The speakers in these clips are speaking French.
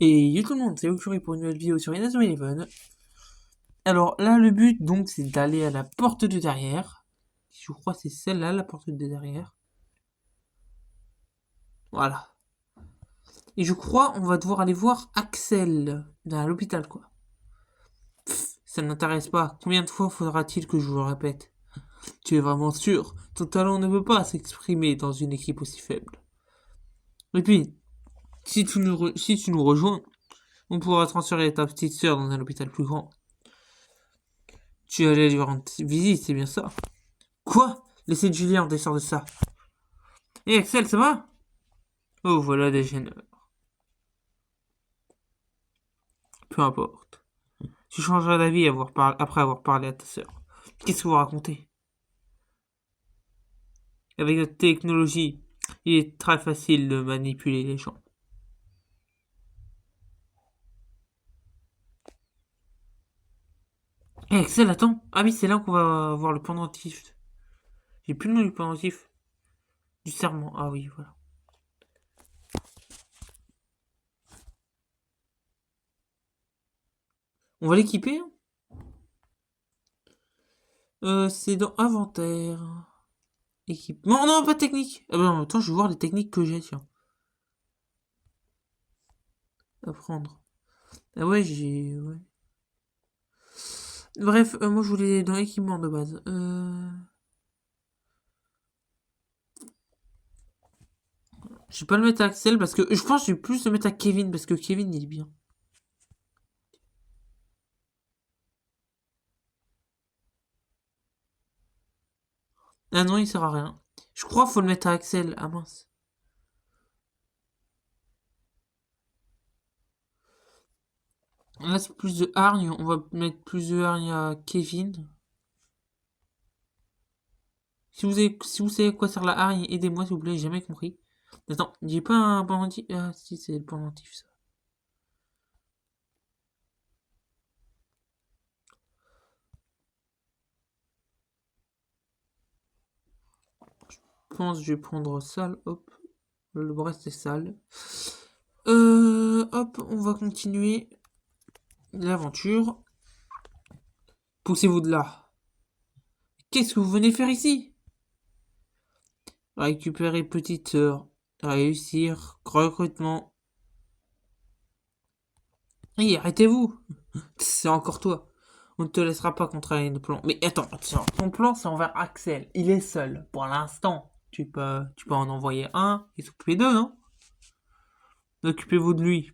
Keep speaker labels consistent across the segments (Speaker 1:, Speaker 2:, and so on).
Speaker 1: Et yo tout le monde, c'est Okuri pour une nouvelle vidéo sur Inazuma Eleven. Alors là, le but donc c'est d'aller à la porte de derrière. Je crois que c'est celle-là, la porte de derrière. Voilà. Et je crois on va devoir aller voir Axel à l'hôpital quoi. Ça ne m'intéresse pas. Combien de fois faudra-t-il que je vous le répète? Tu es vraiment sûr? Ton talent ne peut pas s'exprimer dans une équipe aussi faible. Et puis, si tu nous rejoins, on pourra transférer ta petite sœur dans un hôpital plus grand. Tu allais lui rendre visite, c'est bien ça? Quoi? Laissez Julien en dessert de ça. Hé Axel, ça va? Oh, voilà des gêneurs. Peu importe. Tu changeras d'avis après avoir parlé à ta sœur. Qu'est-ce que vous racontez? Avec notre technologie, il est très facile de manipuler les gens. Hé Axel, attends. Ah oui, c'est là qu'on va voir le pendentif. J'ai plus le nom du pendentif. Du serment. Ah oui, voilà. On va l'équiper, hein. C'est dans inventaire. Équipement. Non, pas technique. Ah bah en même temps, je vais voir les techniques que j'ai, tiens. Apprendre. Ah ouais, j'ai. Ouais. Bref, moi je voulais dans l'équipement de base. Je vais pas le mettre à Axel parce que je pense que je vais plus le mettre à Kevin parce que Kevin il est bien. Ah non, il sert à rien. Je crois qu'il faut le mettre à Axel. Ah mince. Là c'est plus de hargne. On va mettre plus de hargne à Kevin. Si vous savez à quoi sert la hargne, aidez-moi s'il vous plaît, j'ai jamais compris. Attends, j'ai pas un pendentif. Ah si, c'est le pendentif ça. Je pense que je vais prendre ça. Hop. Le reste est sale. Hop, on va continuer l'aventure. Poussez-vous de là. Qu'est-ce que vous venez faire ici? Récupérer petite sœur. Réussir. Recrutement. Oui, arrêtez-vous. C'est encore toi. On ne te laissera pas contrarier nos plans. Mais attends, ton plan c'est envers Axel. Il est seul. Pour l'instant. Tu peux en envoyer un et s'occuper d'eux, non? Occupez-vous de lui.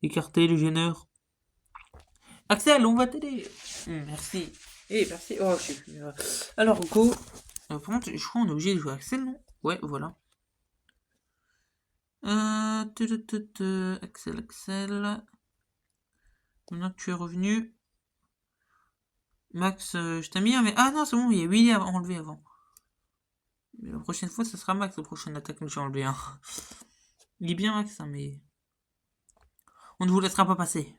Speaker 1: Écartez le gêneur. Axel, on va t'aider. Merci. Merci. Oh, je sais plus. Alors, go. Par contre, je crois qu'on est obligé de jouer Axel, non? Ouais, voilà. Axel. Maintenant que tu es revenu. Max, je t'ai mis un, mais. Ah non, c'est bon, il y a Willy à enlever avant. Mais la prochaine fois, ça sera Max, la prochaine attaque que j'ai enlevé un. Il est bien Max, hein, mais. On ne vous laissera pas passer.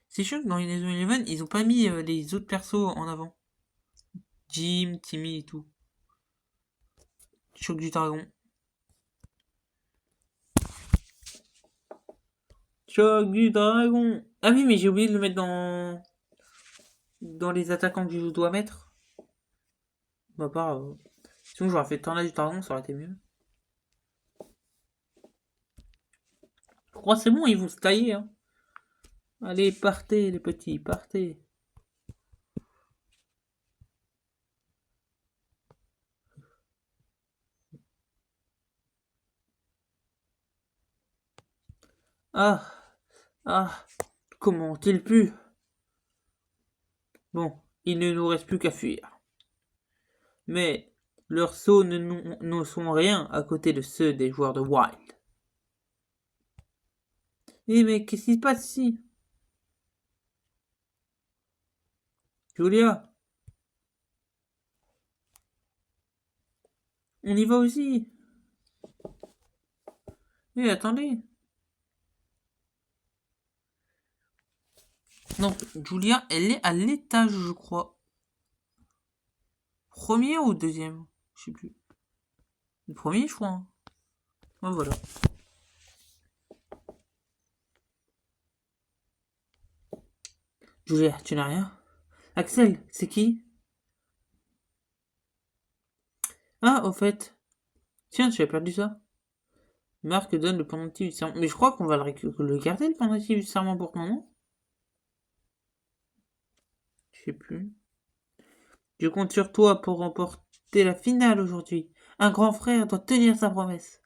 Speaker 1: C'est sûr que dans Inazuma Eleven, ils ont pas mis les autres persos en avant. Jim, Timmy et tout. Choc du dragon. Choc du dragon. Ah oui, mais j'ai oublié de le mettre dans les attaquants que je dois mettre. Bah pas. Sinon j'aurais fait tornade du dragon, ça aurait été mieux. Je crois que c'est bon, ils vont se tailler. Hein. Allez, partez les petits, partez. Ah, ah, comment ont-ils pu? Bon, il ne nous reste plus qu'à fuir. Mais leurs sauts ne sont rien à côté de ceux des joueurs de Wild. Eh mais qu'est-ce qui se passe ici? Julia, on y va aussi. Eh attendez. Non, Julia, elle est à l'étage, je crois. Premier ou deuxième? Je sais plus. Le premier, je crois. Hein. Ouais, voilà. Julia, tu n'as rien? Axel, c'est qui? Ah, au fait. Tiens, tu as perdu ça. Marc donne le pendentif du serment. Mais je crois qu'on va le garder, le pendentif du serment pour maintenant. Je sais plus. Je compte sur toi pour remporter la finale aujourd'hui. Un grand frère doit tenir sa promesse.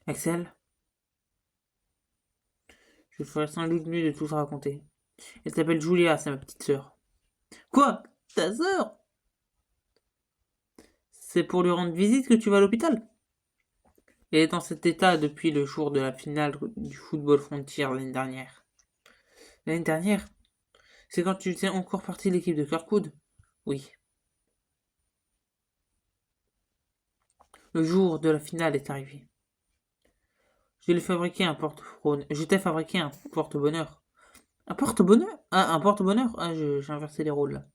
Speaker 1: Axel, je ferai sans doute mieux de tout te raconter. Elle s'appelle Julia, c'est ma petite sœur. Quoi? Ta sœur? C'est pour lui rendre visite que tu vas à l'hôpital? Elle est dans cet état depuis le jour de la finale du football frontier l'année dernière. L'année dernière? C'est quand tu faisais encore partie de l'équipe de Kirkwood? Oui. Le jour de la finale est arrivé. Je t'ai fabriqué un porte-bonheur. Un porte-bonheur? Ah, un porte-bonheur? Ah, j'ai inversé les rôles là.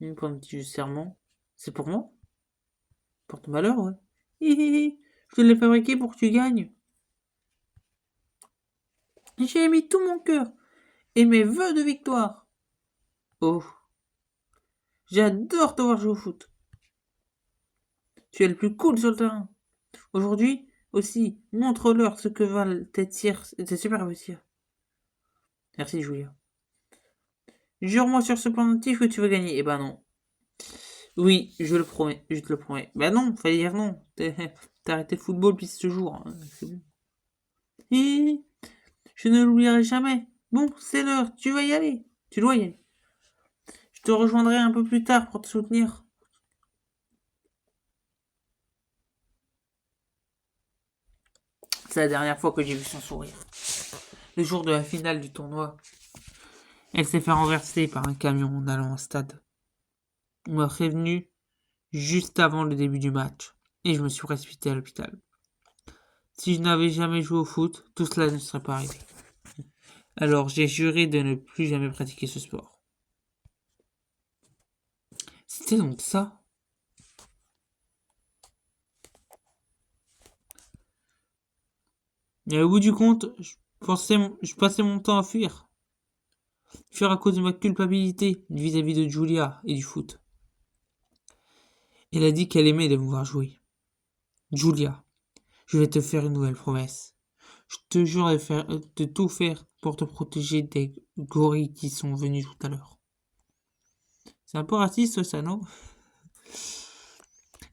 Speaker 1: Une pointe du serment. C'est pour moi? Porte-malheur, ouais. Hihihi, je te l'ai fabriqué pour que tu gagnes. J'ai mis tout mon cœur et mes vœux de victoire. Oh, j'adore te voir jouer au foot. Tu es le plus cool sur le terrain. Aujourd'hui aussi, montre-leur ce que valent tes super tirs. Merci, Julia. Jure-moi sur ce pendentif que tu vas gagner. Eh ben non. Oui, je le promets, je te le promets. Bah non, fallait dire non. T'as arrêté le football depuis ce jour, hein, c'est bon. Hi, je ne l'oublierai jamais. Bon, c'est l'heure, tu vas y aller. Tu dois y aller. Je te rejoindrai un peu plus tard pour te soutenir. C'est la dernière fois que j'ai vu son sourire. Le jour de la finale du tournoi, elle s'est fait renverser par un camion en allant au stade. On m'a prévenu juste avant le début du match et je me suis précipité à l'hôpital. Si je n'avais jamais joué au foot, tout cela ne serait pas arrivé. Alors j'ai juré de ne plus jamais pratiquer ce sport. C'était donc ça. Et au bout du compte, je passais mon temps à fuir. Fuir à cause de ma culpabilité vis-à-vis de Julia et du foot. Elle a dit qu'elle aimait de me voir jouer. Julia, je vais te faire une nouvelle promesse. Je te jure de tout faire pour te protéger des gorilles qui sont venus tout à l'heure. C'est un peu raciste ça, non?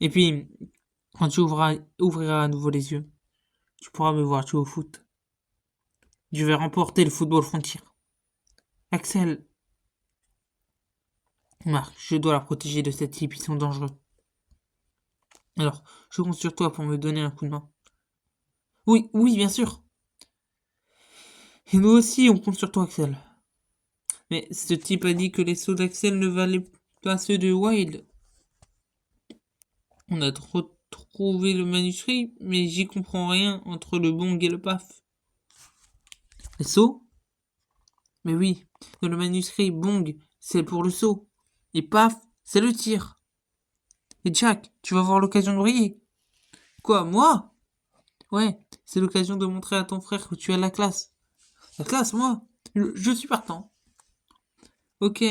Speaker 1: Et puis, quand tu ouvriras à nouveau les yeux, tu pourras me voir jouer au foot. Je vais remporter le football frontier. Axel, Marc, je dois la protéger de ces types, ils sont dangereux. Alors, je compte sur toi pour me donner un coup de main. Oui, oui, bien sûr. Et nous aussi, on compte sur toi, Axel. Mais ce type a dit que les sauts d'Axel ne valaient pas ceux de Wild. On a retrouvé le manuscrit, mais j'y comprends rien entre le bong et le paf. Les sauts? Mais oui, dans le manuscrit, bong, c'est pour le saut. Et paf, c'est le tir. Et Jack, tu vas avoir l'occasion de briller. Quoi, moi? Ouais, c'est l'occasion de montrer à ton frère que tu as la classe. La classe, moi? Je suis partant. Ok,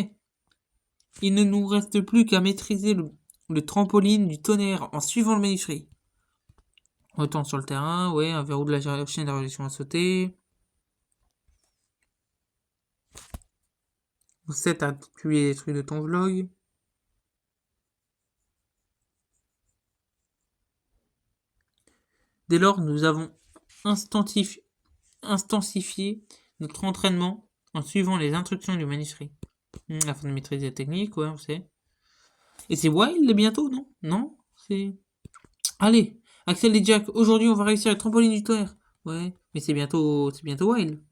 Speaker 1: il ne nous reste plus qu'à maîtriser le trampoline du tonnerre en suivant le manuscrit. Retourne sur le terrain, ouais, un verrou de la chaîne de réaction à sauter. Vous êtes à publier des trucs de ton vlog. Dès lors, nous avons intensifié notre entraînement en suivant les instructions du manuscrit. Afin de maîtriser la technique, ouais, on sait. Et c'est Wild bientôt, non? Non? C'est. Allez, Axel et Jack, aujourd'hui on va réussir le trampoline du tonnerre. Ouais, mais c'est bientôt Wild.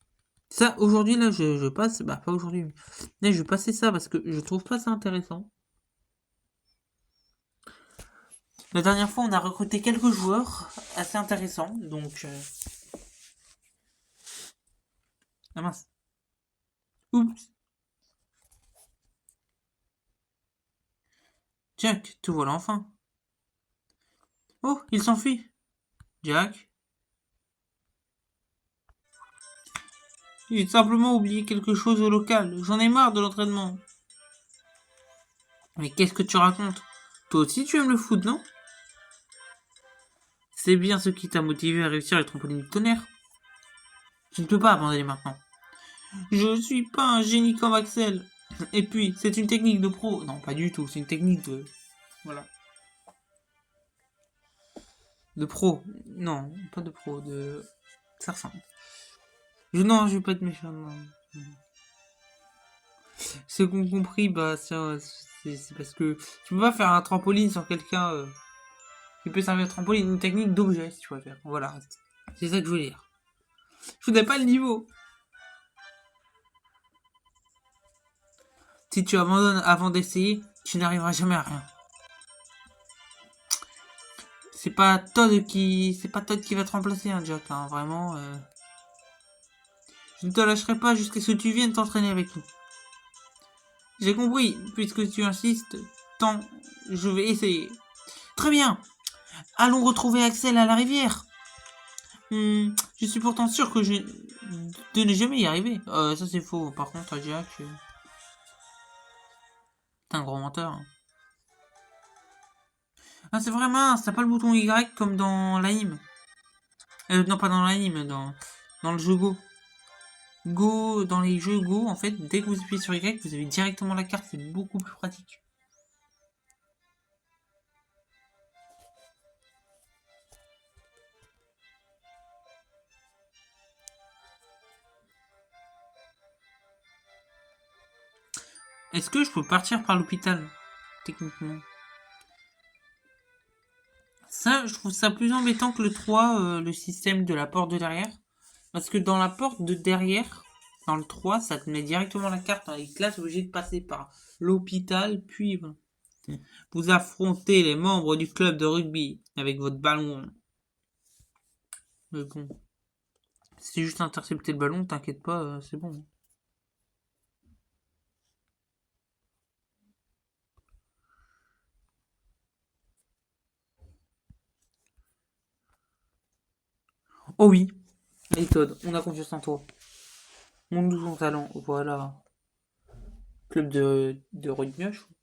Speaker 1: Ça, aujourd'hui, là, je passe, bah, pas aujourd'hui, mais là, je vais passer ça parce que je trouve pas ça intéressant. La dernière fois, on a recruté quelques joueurs assez intéressants, donc. Ah mince. Oups. Jack, te voilà enfin. Oh, il s'enfuit. Jack. J'ai simplement oublié quelque chose au local. J'en ai marre de l'entraînement. Mais qu'est-ce que tu racontes? Toi aussi tu aimes le foot, non? C'est bien ce qui t'a motivé à réussir les trampolines du tonnerre. Tu ne peux pas abandonner maintenant. Je suis pas un génie comme Axel. Et puis, c'est une technique de pro. Non, pas du tout. C'est une technique de... Voilà. De pro. Non, pas de pro. De... Ça ressemble. Non, je vais pas être méchant. Non. Ceux qui ont compris, bah, c'est parce que tu peux pas faire un trampoline sur quelqu'un qui peut servir de trampoline. Une technique d'objet, si tu préfères. Voilà. C'est ça que je voulais dire. Je voudrais pas le niveau. Si tu abandonnes avant d'essayer, tu n'arriveras jamais à rien. C'est pas Todd qui va te remplacer, hein, Jack, hein, vraiment. Je ne te lâcherai pas jusqu'à ce que tu viennes t'entraîner avec nous. J'ai compris, puisque tu insistes, tant je vais essayer. Très bien, allons retrouver Axel à la rivière. Je suis pourtant sûr que de ne jamais y arriver. Ça c'est faux. Par contre, Jack, t'es un gros menteur. Ah, c'est vrai mince, t'as pas le bouton Y comme dans l'anime. Non, pas dans l'anime, dans le jeu Go. Go, dans les jeux Go, en fait, dès que vous appuyez sur Y, vous avez directement la carte, c'est beaucoup plus pratique. Est-ce que je peux partir par l'hôpital, techniquement? Ça, je trouve ça plus embêtant que le 3, le système de la porte de derrière. Parce que dans la porte de derrière, dans le 3, ça te met directement la carte dans les classes, obligé de passer par l'hôpital, puis voilà. Vous affrontez les membres du club de rugby avec votre ballon. Mais bon, c'est juste intercepter le ballon, t'inquiète pas, c'est bon. Oh oui, méthode, on a confiance en toi. Montre-nous ton talent, voilà. Club de rugby, je trouve.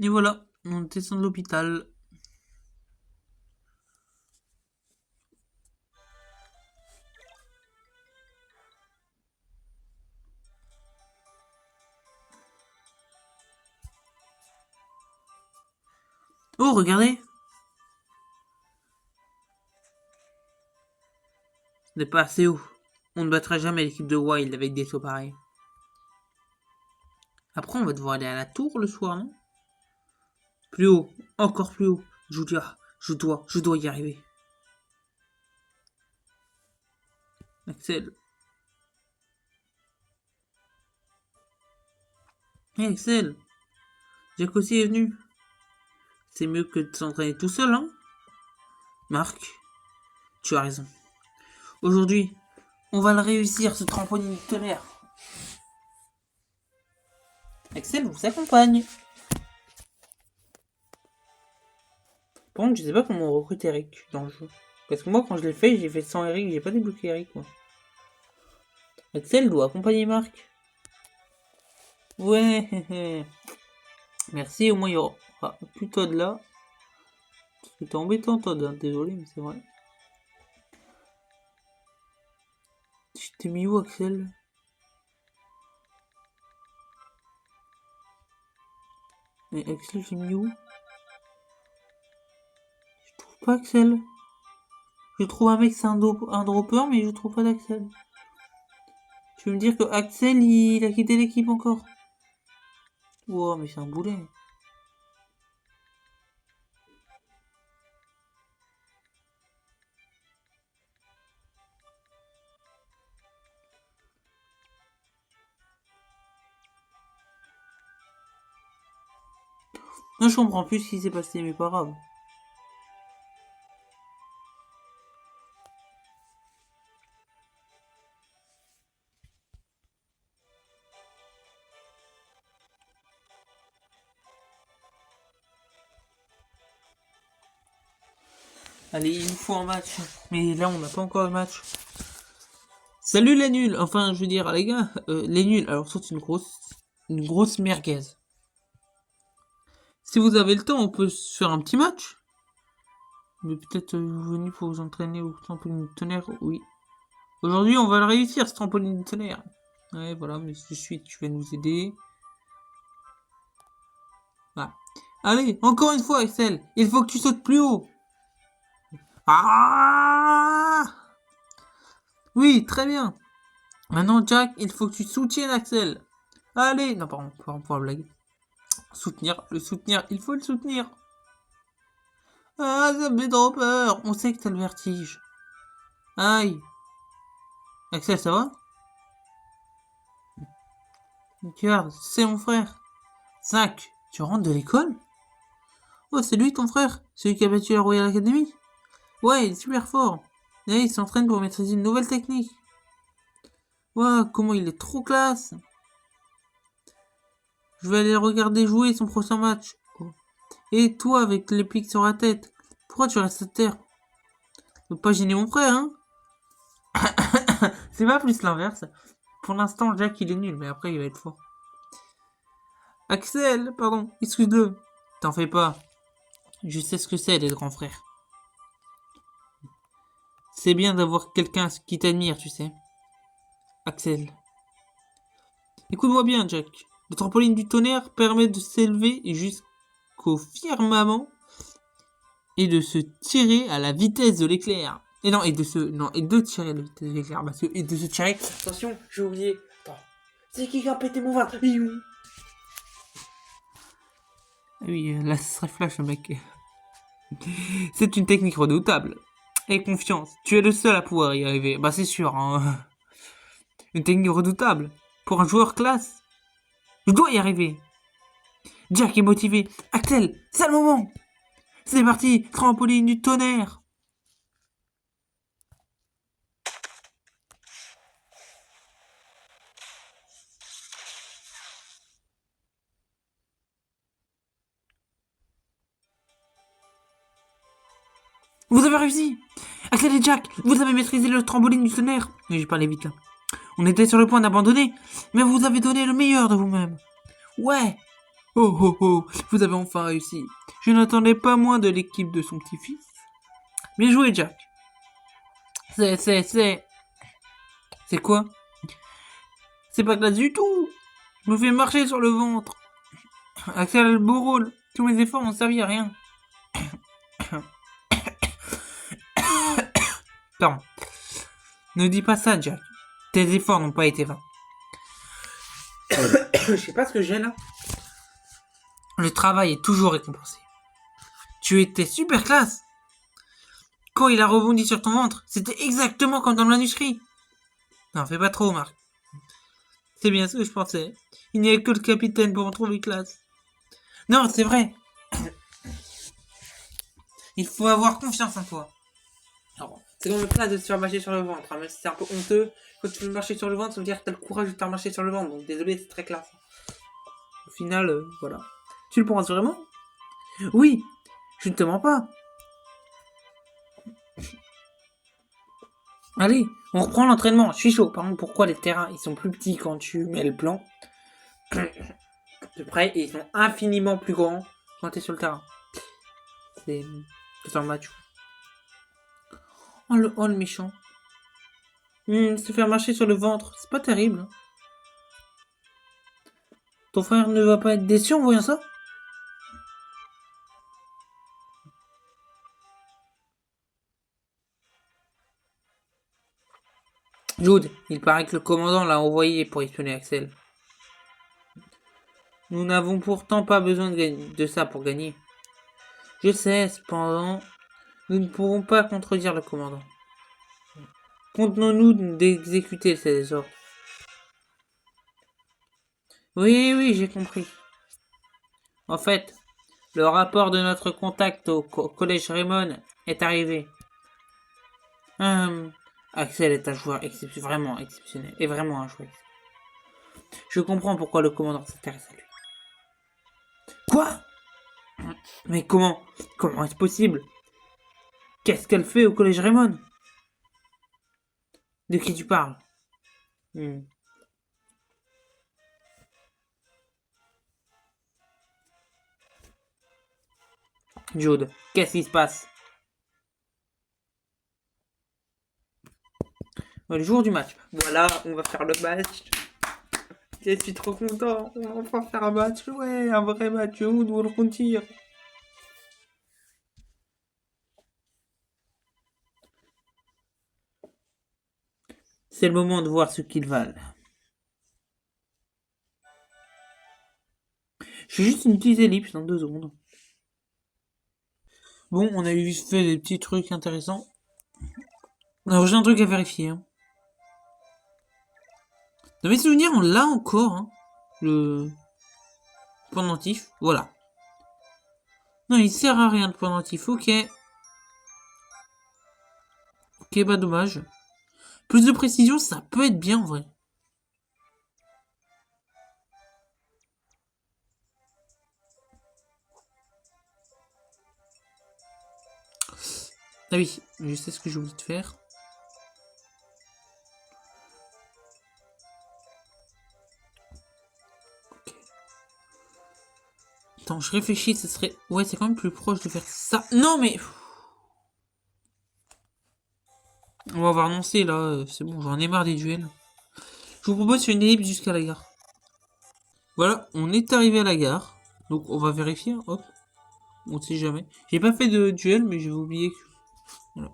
Speaker 1: Et voilà, on descend de l'hôpital. Oh, regardez! Ce n'est pas assez haut. On ne battra jamais l'équipe de Wild avec des sauts pareils. Après, on va devoir aller à la tour le soir, non? Plus haut, encore plus haut. Julia, je dois y arriver. Axel. Hé, Axel! Jack aussi est venu. C'est mieux que de s'entraîner tout seul, hein? Marc, tu as raison. Aujourd'hui, on va le réussir, ce trampoline de tonnerre. Axel vous accompagne. Par contre, je sais pas comment on recrute Eric dans le jeu. Parce que moi, quand je l'ai fait, j'ai fait sans Eric, j'ai pas débloqué Eric, moi. Axel doit accompagner Marc. Ouais, merci, au moins il y aura plus Todd là. C'était embêtant, Todd, hein, désolé, mais c'est vrai. Tu t'es mis où, Axel? Mais Axel, j'ai mis où? Je trouve pas Axel. Je trouve un mec, c'est un dropper, mais je trouve pas d'Axel. Tu veux me dire que Axel, il a quitté l'équipe encore? Wow, mais c'est un boulet. Non, je comprends plus ce qui s'est passé, mais pas grave. Allez, il nous faut un match. Mais là, on n'a pas encore de match. Salut les nuls. Enfin, je veux dire, les gars, les nuls. Alors, saute une grosse merguez. Si vous avez le temps, on peut se faire un petit match. Mais peut-être vous venez pour vous entraîner au trampoline de tonnerre. Oui. Aujourd'hui, on va le réussir, ce trampoline de tonnerre. Ouais, voilà, mais tout de suite, tu vas nous aider. Voilà. Allez, encore une fois, Axel. Il faut que tu sautes plus haut. Ah! Oui, très bien. Maintenant, Jack, il faut que tu soutiennes Axel. Allez. Non, pardon, pour la blague. Soutenir, le soutenir, il faut le soutenir. Ah, ça me fait trop peur. On sait que t'as le vertige. Aïe. Axel, ça va? Regarde, c'est mon frère. 5. Tu rentres de l'école? Oh, c'est lui ton frère? Celui qui a battu la Royal Academy? Ouais, il est super fort. Et il s'entraîne pour maîtriser une nouvelle technique. Wow, comment il est trop classe. Je vais aller regarder jouer son prochain match. Oh. Et toi, avec les pics sur la tête, pourquoi tu restes à terre? Faut pas gêner mon frère, hein? C'est pas plus l'inverse. Pour l'instant, Jack, il est nul, mais après, il va être fort. Axel, pardon, excuse-le. T'en fais pas. Je sais ce que c'est d'être grand frère. C'est bien d'avoir quelqu'un qui t'admire, tu sais. Axel. Écoute-moi bien, Jack. Le trampoline du tonnerre permet de s'élever jusqu'au firmament et de se tirer à la vitesse de l'éclair. Et non, et de tirer à la vitesse de l'éclair. Et de se tirer. Attention, j'ai oublié. Attends. C'est qui a pété mon ventre? Ah oui, là, ce serait flash, le mec. C'est une technique redoutable. Aie confiance, tu es le seul à pouvoir y arriver. Bah, c'est sûr, hein. Une technique redoutable. Pour un joueur classe. Je dois y arriver. Jack est motivé. Axel, c'est le moment. C'est parti, trampoline du tonnerre. Vous avez réussi. Axel et Jack, vous avez maîtrisé le trampoline du tonnerre. Oui, j'ai parlé vite là. On était sur le point d'abandonner, mais vous avez donné le meilleur de vous-même. Ouais. Oh oh oh, vous avez enfin réussi. Je n'attendais pas moins de l'équipe de son petit-fils. Bien joué, Jack. C'est quoi? C'est pas classe du tout. Je me fais marcher sur le ventre. Axel a le beau rôle. Tous mes efforts n'ont servi à rien. Pardon. Ne dis pas ça, Jack. Tes efforts n'ont pas été vains. Je sais pas ce que j'ai là. Le travail est toujours récompensé. Tu étais super classe. Quand il a rebondi sur ton ventre, c'était exactement comme dans le manuscrit. Non, fais pas trop, Marc. C'est bien ce que je pensais. Il n'y avait que le capitaine pour en trouver classe. Non, c'est vrai. Il faut avoir confiance en toi. Alors, c'est comme le plat de se faire marcher sur le ventre. Hein, même si c'est un peu honteux, quand tu veux marcher sur le ventre, ça veut dire que t'as le courage de te faire marcher sur le ventre. Donc désolé, c'est très classe. Au final, voilà. Tu le penses vraiment? Oui, je ne te mens pas. Allez, on reprend l'entraînement. Je suis chaud. Par contre, pourquoi les terrains, ils sont plus petits quand tu mets le plan de près et ils sont infiniment plus grands quand tu es sur le terrain. C'est un match. Oh le méchant. Se faire marcher sur le ventre, c'est pas terrible. Ton frère ne va pas être déçu en voyant ça? Jude, il paraît que le commandant l'a envoyé pour espionner Axel. Nous n'avons pourtant pas besoin de ça pour gagner. Je sais, cependant, nous ne pourrons pas contredire le commandant. Contenons-nous d'exécuter ses ordres. Oui, j'ai compris. En fait, le rapport de notre contact au collège Raymond est arrivé. Axel est un joueur vraiment exceptionnel. Et vraiment un joueur. Je comprends pourquoi le commandant s'intéresse à lui. Quoi? Mais comment est-ce possible? Qu'est-ce qu'elle fait au collège Raymond? De qui tu parles? Hmm. Jude, qu'est-ce qui se passe? Le jour du match. Voilà, on va faire le match. Je suis trop content. On va enfin faire un match. Ouais, un vrai match. Où nous le retire. C'est le moment de voir ce qu'ils valent. Je fais juste une petite ellipse en 2 secondes. Bon, on a eu fait des petits trucs intéressants. Alors j'ai un truc à vérifier. Hein. Dans mes souvenirs, on l'a encore. Hein. Le pendentif. Voilà. Non, il sert à rien le pendentif. Ok. Ok, bah dommage. Plus de précision, ça peut être bien en vrai. Ah oui, je sais ce que j'ai oublié de faire. Ok. Attends, je réfléchis, ce serait... Ouais, c'est quand même plus proche de faire ça. Non, mais... On va avoir annoncé, là. C'est bon, j'en ai marre des duels. Je vous propose une ellipse jusqu'à la gare. Voilà, on est arrivé à la gare. Donc, on va vérifier. Hein, hop. On sait jamais. J'ai pas fait de duel, mais j'ai oublié que... Voilà.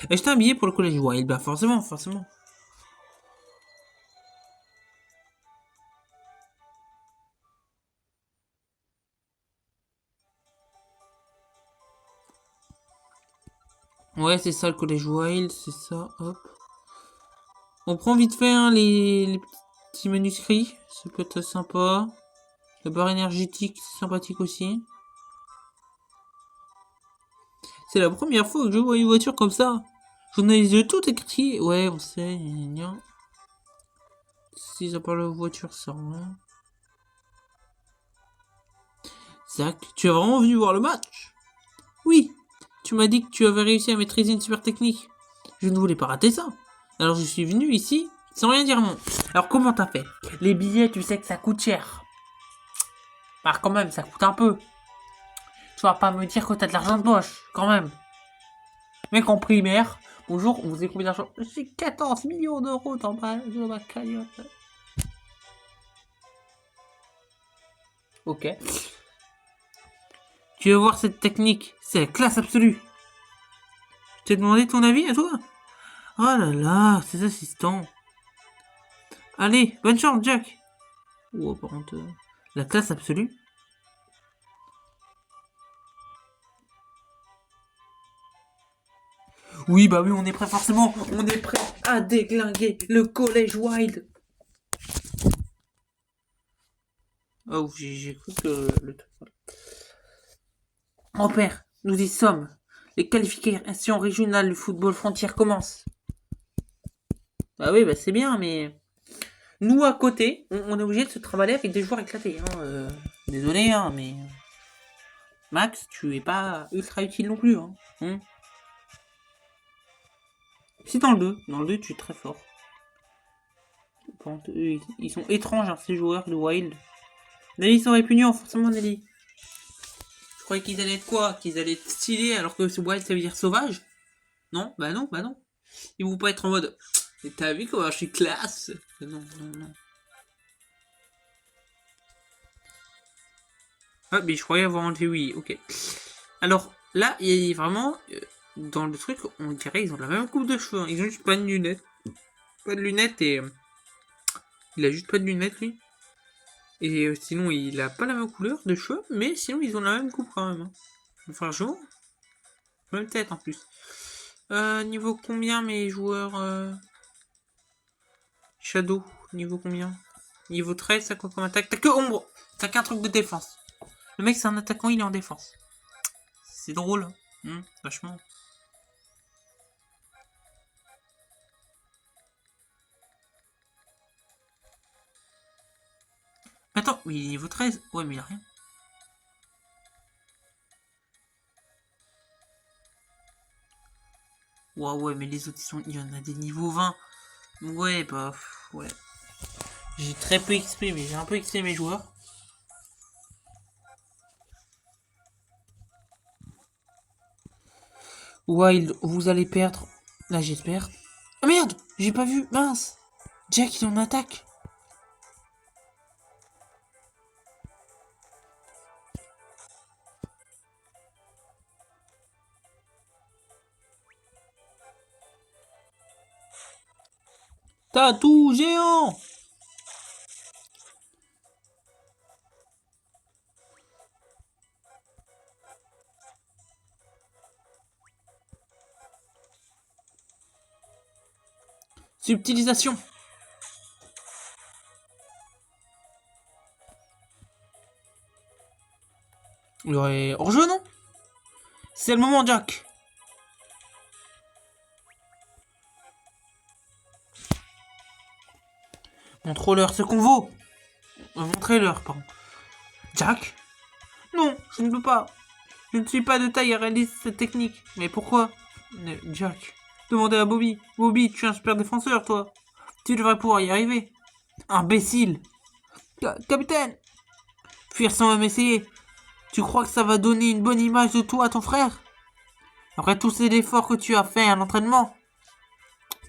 Speaker 1: Acheter un billet pour le collège Wild. Bah, forcément, forcément. Ouais, c'est ça, le collège Wild. C'est ça, hop. On prend vite fait hein, les petits manuscrits. Ça peut être sympa. La barre énergétique, c'est sympathique aussi. C'est la première fois que je vois une voiture comme ça. J'en ai les yeux tout écrits. Ouais, on sait. Si ça parle de voiture, ça rend. Zach, tu as vraiment venu voir le match? Oui. Tu m'as dit que tu avais réussi à maîtriser une super technique. Je ne voulais pas rater ça. Alors je suis venu ici sans rien dire non. Alors comment t'as fait? Les billets, tu sais que ça coûte cher. Bah quand même, ça coûte un peu. Tu vas pas me dire que t'as de l'argent de poche, quand même. Mec en primaire, bonjour, on vous a combien d'argent? J'ai 14 millions d'euros dans ma cagnotte. Ok. Tu veux voir cette technique? C'est la classe absolue. Je t'ai demandé ton avis à toi? Oh là là, ces assistants. Allez, bonne chance, Jack. Oh, par contre, la classe absolue. Oui, bah oui, on est prêt forcément. On est prêt à déglinguer le collège Wild. Oh, j'ai cru que le truc. Mon père, nous y sommes. Les qualifications régionales du football frontière commencent. Bah oui, bah c'est bien, mais nous à côté, on est obligé de se travailler avec des joueurs éclatés. Hein. Désolé, hein, mais Max, tu es pas ultra utile non plus. Hein. Si dans le 2 tu es très fort. Ils sont étranges, hein, ces joueurs de Wild. Nelly sont répugnants, forcément Nelly. Je croyais qu'ils allaient être quoi? Qu'ils allaient être stylés alors que ce Wild ça veut dire sauvage? Non, bah non, bah non. Ils vont pas être en mode. T'as vu comment je suis classe? Non, non, non. Ah, mais je croyais avoir enlevé oui, ok. Alors, là, il y a vraiment. Dans le truc, on dirait qu'ils ont la même coupe de cheveux. Hein. Ils ont juste pas de lunettes. Pas de lunettes et. Il a juste pas de lunettes, lui. Et sinon, il a pas la même couleur de cheveux, mais sinon, ils ont la même coupe quand même. Hein. Enfin, jour. Même tête en plus. Niveau combien mes joueurs Shadow, niveau combien? Niveau 13, ça quoi comme attaque? T'as que ombre! T'as qu'un truc de défense. Le mec, c'est un attaquant, il est en défense. C'est drôle. Vachement. Attends, mais il est niveau 13. Ouais, mais il a rien. Ouais, mais les autres, il y en a des niveaux 20. Ouais, bah, ouais. J'ai très peu XP, mais j'ai un peu XP mes joueurs. Wild, vous allez perdre. Là, j'espère. Ah merde, j'ai pas vu, mince. Jack, il en attaque. Tatou géant. Subtilisation. Il aurait hors-jeu, non? C'est le moment, Jack. Montre-leur ce qu'on vaut. Montrez-leur, pardon. Jack? Non, je ne peux pas. Je ne suis pas de taille à réaliser cette technique. Mais pourquoi? Jack, demandez à Bobby. Bobby, tu es un super défenseur, toi. Tu devrais pouvoir y arriver. Imbécile. Capitaine. Fuir sans même essayer. Tu crois que ça va donner une bonne image de toi à ton frère? Après tous ces efforts que tu as fait à l'entraînement?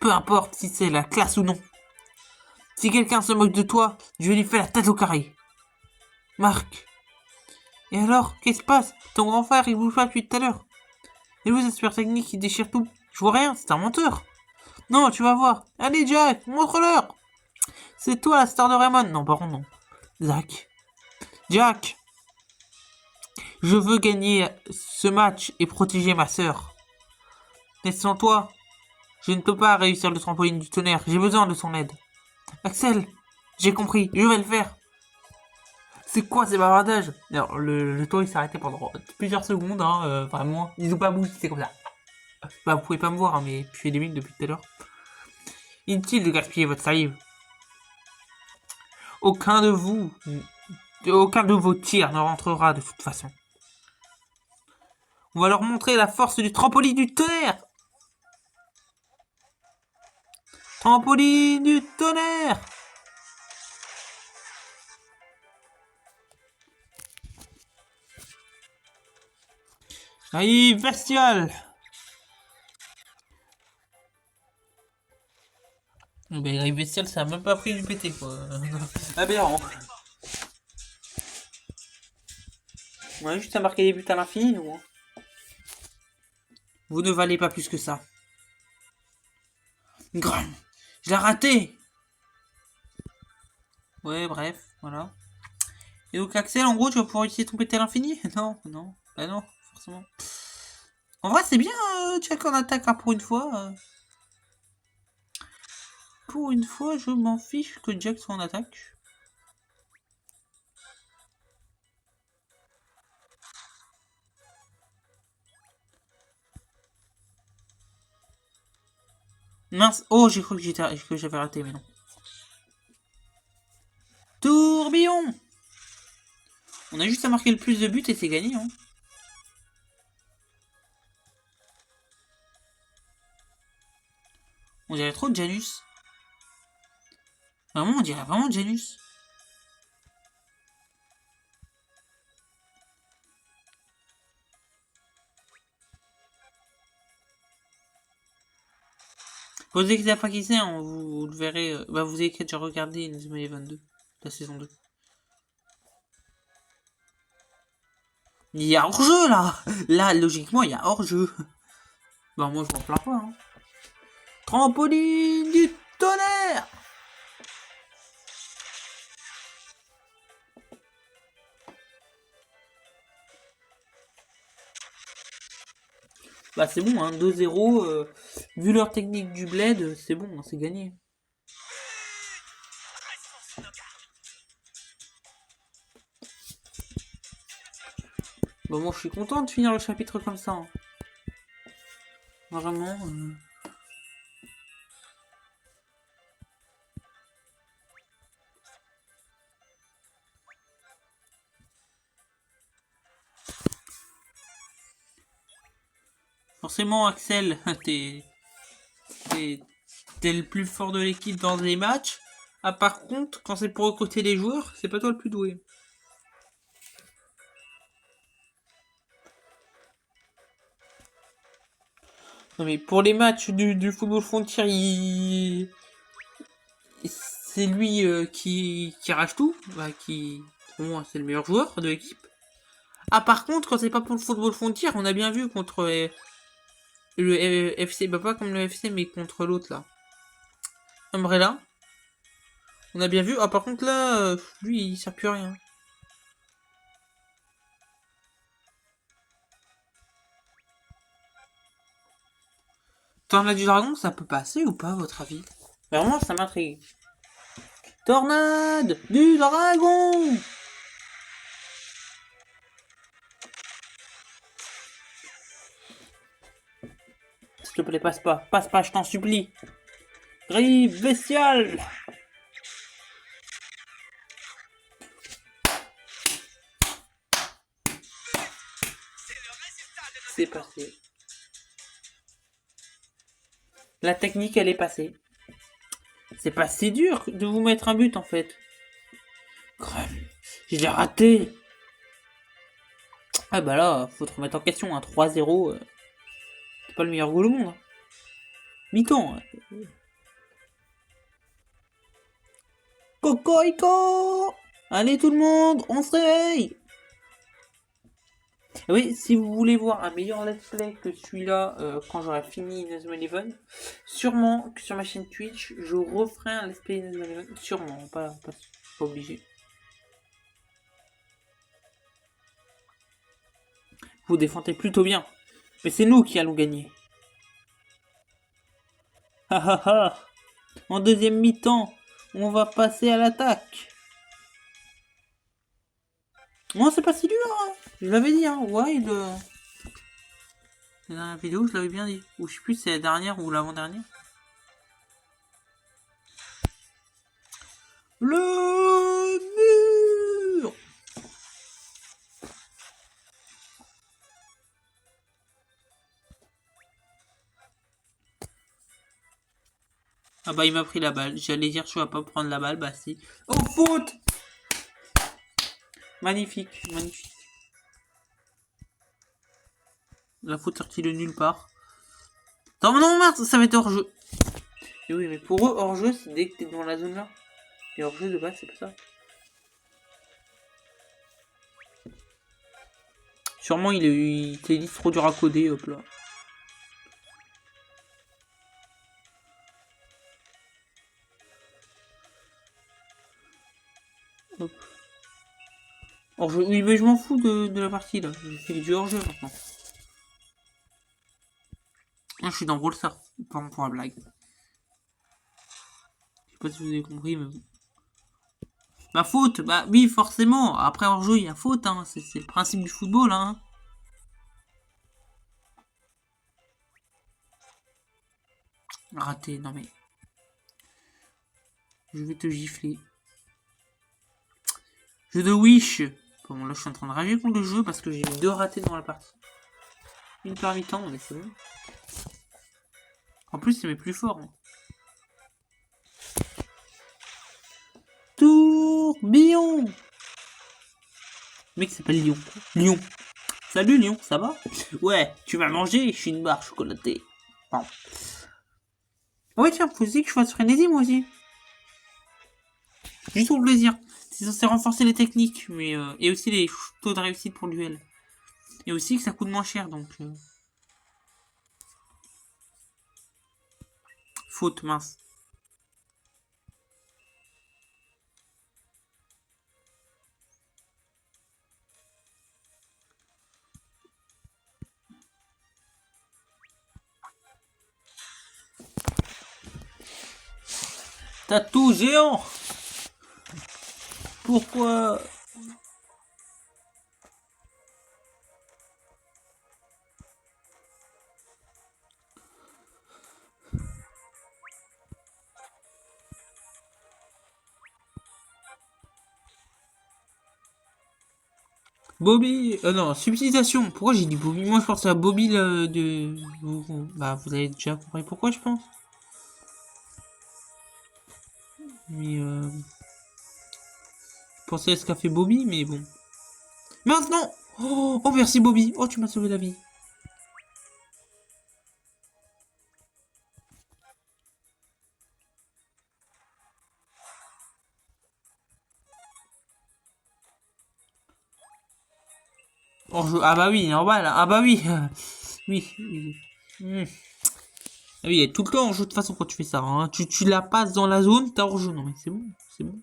Speaker 1: Peu importe si c'est la classe ou non. Si quelqu'un se moque de toi, je vais lui faire la tête au carré. Marc. Et alors, qu'est-ce qui se passe? Ton grand frère, il bouge pas depuis tout à l'heure. Et vous, cette super technique, il déchire tout. Je vois rien, c'est un menteur. Non, tu vas voir. Allez, Jack, montre-leur. C'est toi la star de Raymond. Non, par contre, non. Zach. Jack. Je veux gagner ce match et protéger ma sœur. Mais sans toi, je ne peux pas réussir le trampoline du tonnerre. J'ai besoin de son aide. Axel, j'ai compris, je vais le faire. C'est quoi ces bavardages? Alors, le tour il s'est arrêté pendant plusieurs secondes, hein, vraiment. Ils ont pas bougé, c'est comme ça. Bah, vous pouvez pas me voir, hein, mais je fais des mines depuis tout à l'heure. Inutile de gaspiller votre salive. Aucun de vous, aucun de vos tirs ne rentrera de toute façon. On va leur montrer la force du trampoline du tonnerre. Trampoline du tonnerre. Aïe, bestial. Mais la bestial, ça a même pas pris du pété, quoi. Aberrant. On a juste à marquer des buts à l'infini, nous. Hein. Vous ne valez pas plus que ça. Gram. Je l'ai raté. Ouais, bref, voilà. Et donc, Axel, en gros, tu vas pouvoir utiliser ton pété à l'infini? Non, non. Bah non, forcément. En vrai, c'est bien, Jack en attaque, hein, pour une fois. Pour une fois, je m'en fiche que Jack soit en attaque. Mince. Oh, j'ai cru que j'avais raté, mais non. Tourbillon. On a juste à marquer le plus de buts et c'est gagné, hein. On dirait trop de Janus. Vraiment, on dirait vraiment Janus. Vous inquiétez pas qui c'est, hein, vous le verrez. Bah, vous avez déjà regardé Inazuma Eleven 2, la saison 2. Il y a hors-jeu là. Là, logiquement, il y a hors-jeu. Bah, moi, je m'en plains pas. Hein. Trampoline du tonnerre. Bah, c'est bon, hein, 2-0. Vu leur technique du bled, c'est bon, hein, c'est gagné. Bah, moi, je suis content de finir le chapitre comme ça. Hein. Vraiment. Forcément, Axel, t'es t'es le plus fort de l'équipe dans les matchs. Ah, par contre, quand c'est pour recruter les joueurs, c'est pas toi le plus doué. Non mais pour les matchs du football frontier, c'est lui qui arrache tout. Bah, pour moi, c'est le meilleur joueur de l'équipe. Ah, par contre, quand c'est pas pour le football frontier, on a bien vu contre le FC, bah pas comme le FC, mais contre l'autre là. Umbrella. On a bien vu. Ah, par contre là, lui, il sert plus à rien. Tornade du dragon, ça peut passer ou pas, à votre avis? Vraiment, ça m'intrigue. Tornade du dragon! S'il te plaît, passe pas, je t'en supplie. Griffe bestiale! C'est passé. La technique, elle est passée. C'est pas si dur de vous mettre un but, en fait. Crème. J'ai raté. Ah bah là, faut te remettre en question. 3-0, c'est pas le meilleur goal au monde. Mi-temps. Cocorico! Allez tout le monde, on se réveille! Oui, si vous voulez voir un meilleur let's play que celui-là quand j'aurai fini Inazuma Eleven, sûrement que sur ma chaîne Twitch, je referai un let's play Inazuma Eleven. Sûrement, pas obligé. Vous défendez plutôt bien. Mais c'est nous qui allons gagner. Ha ha ha! En deuxième mi-temps, on va passer à l'attaque. Non, c'est pas si dur, hein. Je l'avais dit, hein. Wild. La dernière vidéo, je l'avais bien dit. Ou je sais plus si c'est la dernière ou l'avant-dernière. Le mur. Ah bah il m'a pris la balle. J'allais dire je vais pas prendre la balle, bah si. Oh faute. Magnifique, magnifique. La faute sortie de nulle part. Non, non, merde, ça va être hors-jeu. Et oui, mais pour eux, hors-jeu, c'est dès que t'es dans la zone là. Et hors-jeu de base, c'est pas ça. Sûrement, il t'est dit trop dur à coder, hop là. Hop. Hors-jeu. Oui, mais je m'en fous de la partie là. Je fais du hors-jeu maintenant. Moi, je suis dans Brawl Stars. Pardon pour la blague. Je sais pas si vous avez compris, mais bon. Bah faute, bah oui forcément, après hors-jeu il y a faute, hein. C'est le principe du football, hein. Raté, non mais... Je vais te gifler. Jeu de Wish. Bon là je suis en train de rager contre le jeu parce que j'ai eu 2 ratés dans la partie. Une par mi-temps, mais c'est bon. En plus c'est mes plus forts. Hein. Tourbillon. Le mec s'appelle Lyon. Lyon. Salut Lyon, ça va? Ouais, tu vas manger, je suis une barre chocolatée. Bon. Ouais tiens, faut aussi que je fasse frénésie moi aussi. Juste pour le plaisir. C'est censé renforcer les techniques, mais et aussi les taux de réussite pour le duel. Et aussi que ça coûte moins cher, donc... Faute, mince. Tatou géant. Pourquoi? Bobby, non, subtilisation. Pourquoi j'ai dit Bobby? Moi je pensais à Bobby de... Bah vous avez déjà compris pourquoi je pense. Mais je pensais à ce qu'a fait Bobby, mais bon. Maintenant! Oh, merci Bobby! Oh, tu m'as sauvé la vie. Oh, ah bah oui, en bas là. Ah bah oui. Oui, oui. Hmm. Ah oui, tout le temps en jeu de toute façon quand tu fais ça. Hein. Tu la passes dans la zone, t'as hors jeu. Non mais c'est bon, c'est bon.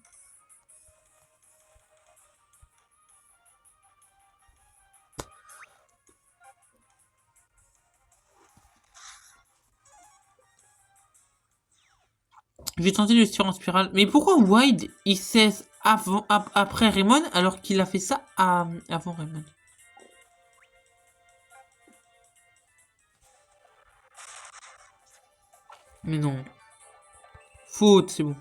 Speaker 1: Je vais tenter le tir en spirale. Mais pourquoi Wide il cesse après Raymond alors qu'il a fait ça avant Raymond? Mais non. Faute, c'est bon.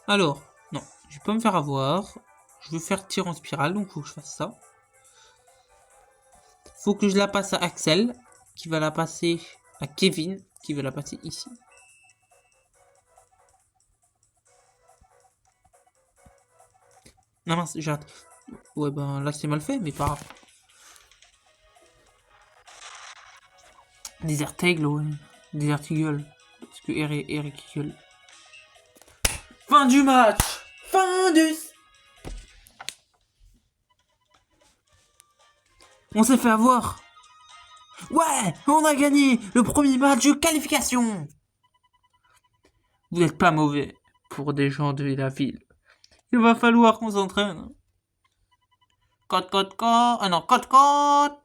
Speaker 1: Alors, non, je vais pas me faire avoir. Je veux faire tir en spirale, donc faut que je fasse ça. Faut que je la passe à Axel, qui va la passer à Kevin, qui va la passer ici. Non mince, j'ai raté. Ouais ben là c'est mal fait, mais pas grave. Desert Eagle, ouais. Desert Eagle. Parce que Eric Eagle. Fin du match. Fin du... On s'est fait avoir. Ouais, on a gagné le premier match de qualification. Vous n'êtes pas mauvais pour des gens de la ville. Il va falloir qu'on s'entraîne. Code, code, code. Ah non, code, code.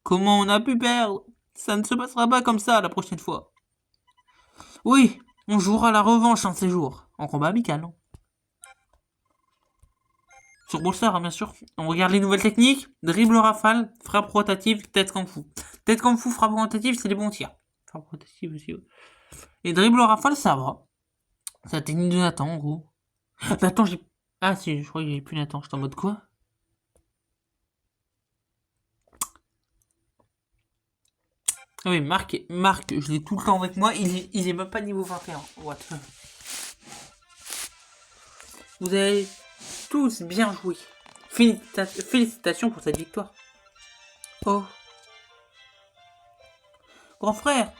Speaker 1: Comment on a pu perdre? Ça ne se passera pas comme ça la prochaine fois. Oui, on jouera la revanche un de ces jours. En combat amical, non? Sur Bowser, hein, bien sûr. On regarde les nouvelles techniques. Dribble rafale, frappe rotative, tête kung fu. Tête kung fu, frappe rotative, c'est des bons tirs. Frappe rotative aussi. Ouais. Et dribble rafale, ça va. C'est la technique de Nathan, en gros. Nathan, j'ai... Ah si, je crois que j'ai plus Nathan. J'étais en mode quoi? Ah oui, Marc, je l'ai tout le temps avec moi. Il est même pas niveau 21. What? Vous avez tous bien joué. Félicitations pour cette victoire. Oh. Grand frère.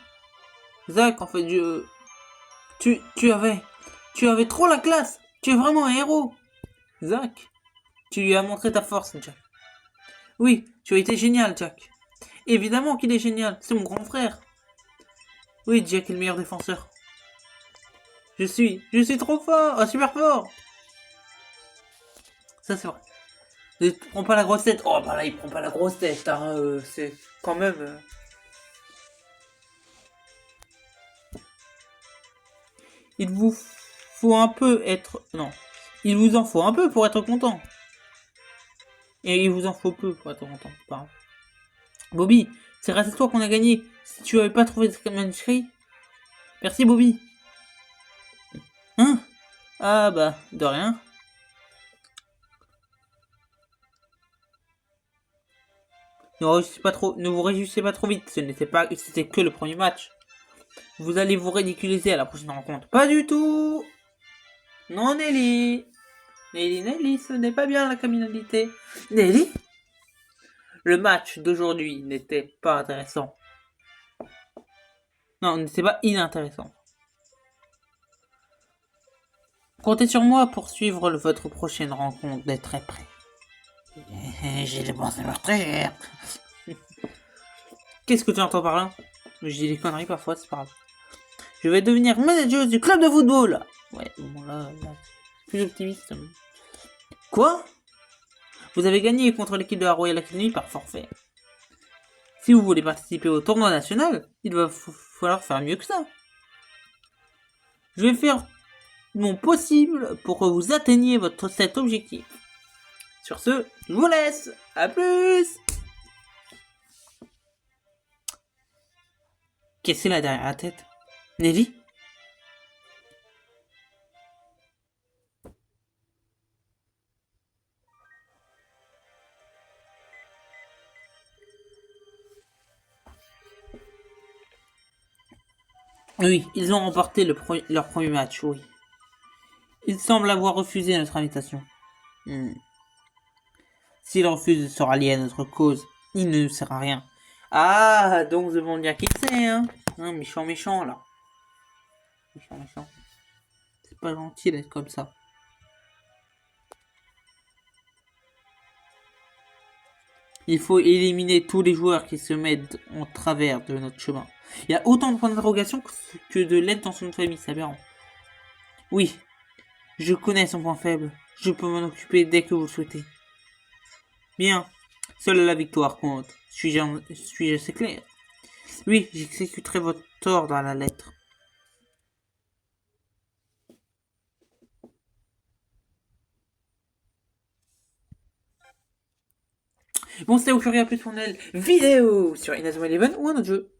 Speaker 1: Zach, en fait, tu avais trop la classe. Tu es vraiment un héros. Zach, tu lui as montré ta force, Jack. Oui, tu as été génial, Jack. Évidemment qu'il est génial. C'est mon grand frère. Oui, Jack est le meilleur défenseur. Je suis trop fort. Ah, super fort. Ça, c'est vrai. Ne prends pas la grosse tête. Oh, bah là, il prend pas la grosse tête. Hein, c'est quand même... Il vous faut un peu être... Non. Il vous en faut un peu pour être content. Et il vous en faut peu pour être content. Pardon. Bobby, c'est grâce à toi qu'on a gagné. Si tu avais pas trouvé ce manuscrit... Merci, Bobby. Hein? Ah bah, de rien. Ne vous réjouissez pas trop vite. C'était que le premier match. Vous allez vous ridiculiser à la prochaine rencontre. Pas du tout. Non, Nelly. Nelly, ce n'est pas bien la criminalité. Nelly? Le match d'aujourd'hui n'était pas intéressant. Non, n'était pas inintéressant. Comptez sur moi pour suivre votre prochaine rencontre d'être très près. J'ai les pensées meurtrières. Qu'est-ce que tu entends par là? Je dis des conneries parfois, c'est pas grave. Je vais devenir manager du club de football. Ouais, bon là plus optimiste. Quoi? Vous avez gagné contre l'équipe de la Royal Academy par forfait. Si vous voulez participer au tournoi national, il va falloir faire mieux que ça. Je vais faire mon possible pour que vous atteigniez cet objectif. Sur ce, je vous laisse. À plus. Qu'est-ce qu'il a derrière la tête? Nelly? Oui, ils ont remporté leur premier match, oui. Ils semblent avoir refusé notre invitation. Hmm. S'ils refusent de se rallier à notre cause, il ne nous sert à rien. Ah, donc nous devons dire qui c'est, hein. Méchant, méchant, là. Méchant, méchant. C'est pas gentil d'être comme ça. Il faut éliminer tous les joueurs qui se mettent en travers de notre chemin. Il y a autant de points d'interrogation que de lettres dans son nom de famille, c'est aberrant. Oui, je connais son point faible. Je peux m'en occuper dès que vous le souhaitez. Bien. Seule la victoire compte. Suis-je assez clair? Oui, j'exécuterai votre ordre à la lettre. Bon, c'était au fur et à plus pour Noël vidéo sur Inazuma Eleven ou un autre jeu.